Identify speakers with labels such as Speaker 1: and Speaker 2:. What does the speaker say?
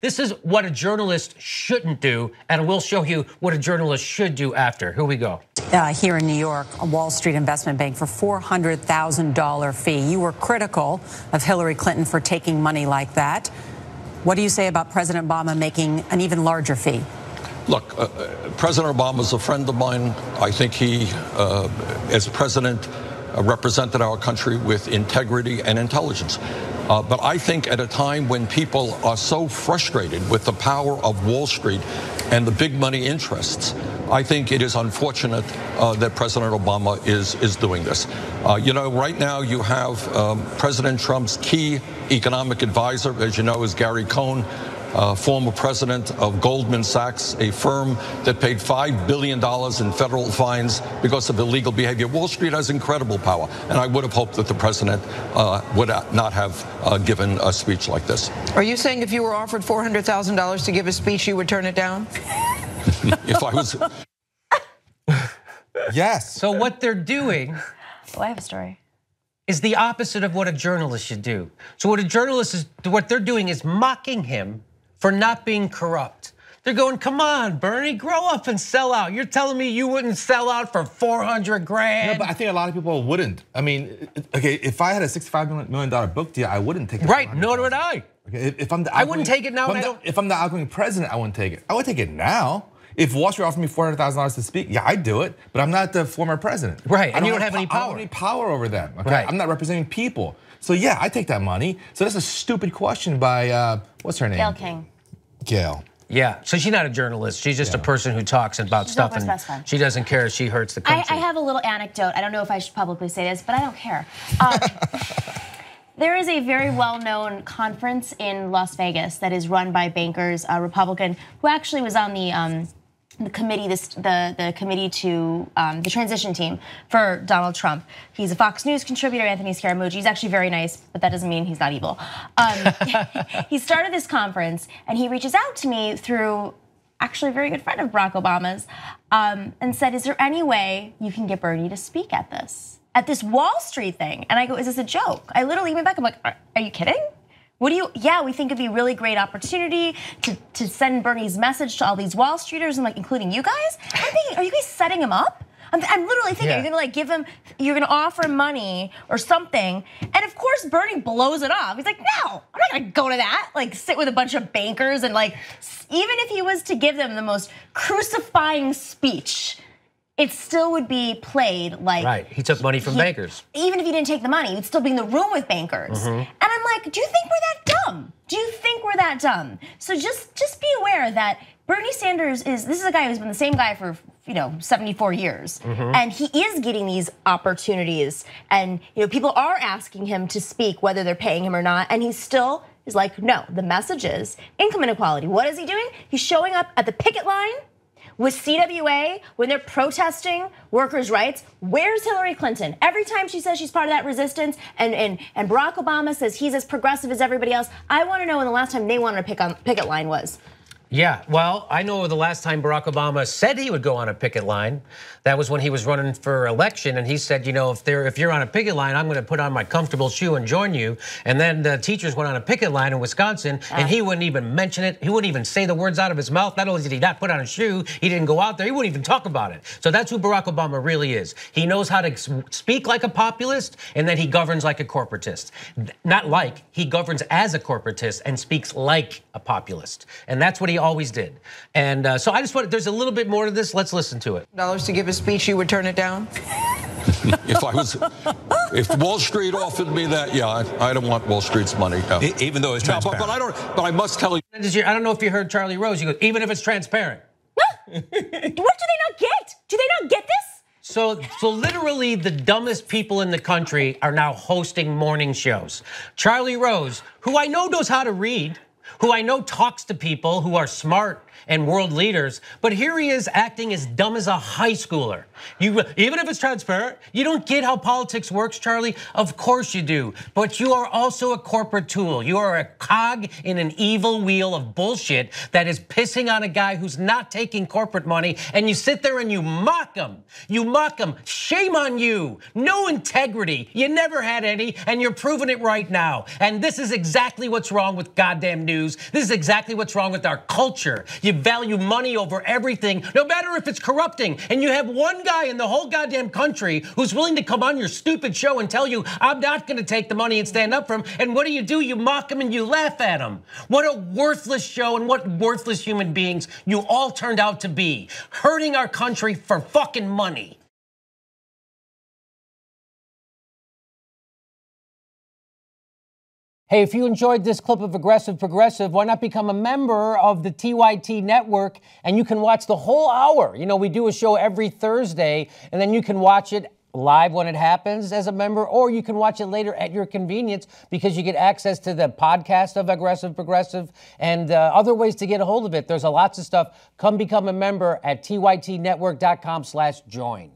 Speaker 1: This is what a journalist shouldn't do, and we'll show you what a journalist should do after. Here we go.
Speaker 2: Here in New York, a Wall Street investment bank for $400,000 fee. You were critical of Hillary Clinton for taking money like that. What do you say about President Obama making an even larger fee?
Speaker 3: Look, President Obama is a friend of mine. I think he, as president, represented our country with integrity and intelligence. But I think at a time when people are so frustrated with the power of Wall Street and the big money interests, I think it is unfortunate that President Obama is doing this. You know, right now you have President Trump's key economic advisor, as you know, is Gary Cohn, former president of Goldman Sachs, a firm that paid $5 billion in federal fines because of illegal behavior. Wall Street has incredible power, and I would have hoped that the president would not have given a speech like this.
Speaker 4: Are you saying if you were offered $400,000 to give a speech, you would turn it down?
Speaker 3: If I was...
Speaker 5: Yes.
Speaker 1: So what they're doing...
Speaker 6: Oh, I have a story.
Speaker 1: ...is the opposite of what a journalist should do. So what they're doing is mocking him for not being corrupt. They're going, come on, Bernie, grow up and sell out. You're telling me you wouldn't sell out for $400 grand?
Speaker 5: No, but I think a lot of people wouldn't. I mean, okay, if I had a $65 million book deal, I wouldn't take it.
Speaker 1: Right, nor would I.
Speaker 5: Okay, if I'm the
Speaker 1: I wouldn't take it now.
Speaker 5: If I'm the outgoing president, I wouldn't take it. I would take it now. If Wall Street offered me $400,000 to speak, yeah, I'd do it. But I'm not the former president.
Speaker 1: Right, and you don't have any power.
Speaker 5: I don't have any power over them. Okay?
Speaker 1: Right.
Speaker 5: I'm not representing people. So yeah, I take that money. So that's a stupid question by what's her name?
Speaker 6: Gayle King.
Speaker 5: Gayle.
Speaker 1: Yeah, so she's not a journalist. She's just a person who talks about stuff, and she doesn't care if she hurts the country.
Speaker 6: I have a little anecdote. I don't know if I should publicly say this, but I don't care. There is a very well-known conference in Las Vegas that is run by bankers, a Republican who actually was on the committee, the committee to the transition team for Donald Trump. He's a Fox News contributor, Anthony Scaramucci. He's actually very nice, but that doesn't mean he's not evil. He started this conference, and he reaches out to me through actually a very good friend of Barack Obama's, and said, "Is there any way you can get Bernie to speak at this Wall Street thing?" And I go, "Is this a joke?" I literally went back. I'm like, "Are you kidding? What do you? Yeah, we think it'd be a really great opportunity to send Bernie's message to all these Wall Streeters, and like including you guys." I'm thinking, are you guys setting him up? I'm literally thinking, you're gonna like give him, you're gonna offer him money or something, and of course Bernie blows it off. He's like, "No, I'm not gonna go to that. Like sit with a bunch of bankers and like, even if he was to give them the most crucifying speech, it still would be played like..."
Speaker 1: Right, he took money from bankers.
Speaker 6: Even if he didn't take the money, he would still be in the room with bankers. And I'm like, do you think we're that dumb? Do you think we're that dumb? So just be aware that Bernie Sanders this is a guy who's been the same guy for 74 years. And he is getting these opportunities. And people are asking him to speak whether they're paying him or not. And he still is like, no, the message is income inequality. What is he doing? He's showing up at the picket line with CWA when they're protesting workers' rights. Where's Hillary Clinton? Every time she says she's part of that resistance, and Barack Obama says he's as progressive as everybody else, I want to know when the last time they wanted a picket line was.
Speaker 1: Yeah, well, I know the last time Barack Obama said he would go on a picket line, that was when he was running for election, and he said, if you're on a picket line, I'm going to put on my comfortable shoe and join you. And then the teachers went on a picket line in Wisconsin, and he wouldn't even mention it. He wouldn't even say the words out of his mouth. Not only did he not put on a shoe, he didn't go out there. He wouldn't even talk about it. So that's who Barack Obama really is. He knows how to speak like a populist, and then he governs like a corporatist. Not like, he governs as a corporatist and speaks like a populist. And that's what he always did. And so I just want, there's a little bit more to this. Let's listen to it.
Speaker 4: Dollars to give a speech, you would turn it down?
Speaker 3: If Wall Street offered me that, yeah, I don't want Wall Street's money. No.
Speaker 7: Even though it's transparent.
Speaker 3: But I must tell you.
Speaker 1: I don't know if you heard Charlie Rose. He goes, even if it's transparent.
Speaker 6: What do they not get? Do they not get this?
Speaker 1: So literally the dumbest people in the country are now hosting morning shows. Charlie Rose, who I know knows how to read, who I know talks to people who are smart and world leaders, but here he is acting as dumb as a high schooler. Even if it's transparent, you don't get how politics works, Charlie? Of course you do, but you are also a corporate tool. You are a cog in an evil wheel of bullshit that is pissing on a guy who's not taking corporate money, and you sit there and you mock him. You mock him. Shame on you. No integrity. You never had any, and you're proving it right now. And this is exactly what's wrong with goddamn news. This is exactly what's wrong with our culture. You value money over everything, no matter if it's corrupting. And you have one guy in the whole goddamn country who's willing to come on your stupid show and tell you, I'm not going to take the money and stand up for him. And what do? You mock him and you laugh at him. What a worthless show and what worthless human beings you all turned out to be. Hurting our country for fucking money. Hey, if you enjoyed this clip of Aggressive Progressive, why not become a member of the TYT network and you can watch the whole hour. You know, we do a show every Thursday and then you can watch it live when it happens as a member, or you can watch it later at your convenience because you get access to the podcast of Aggressive Progressive and other ways to get a hold of it. There's lots of stuff. Come become a member at tytnetwork.com/join.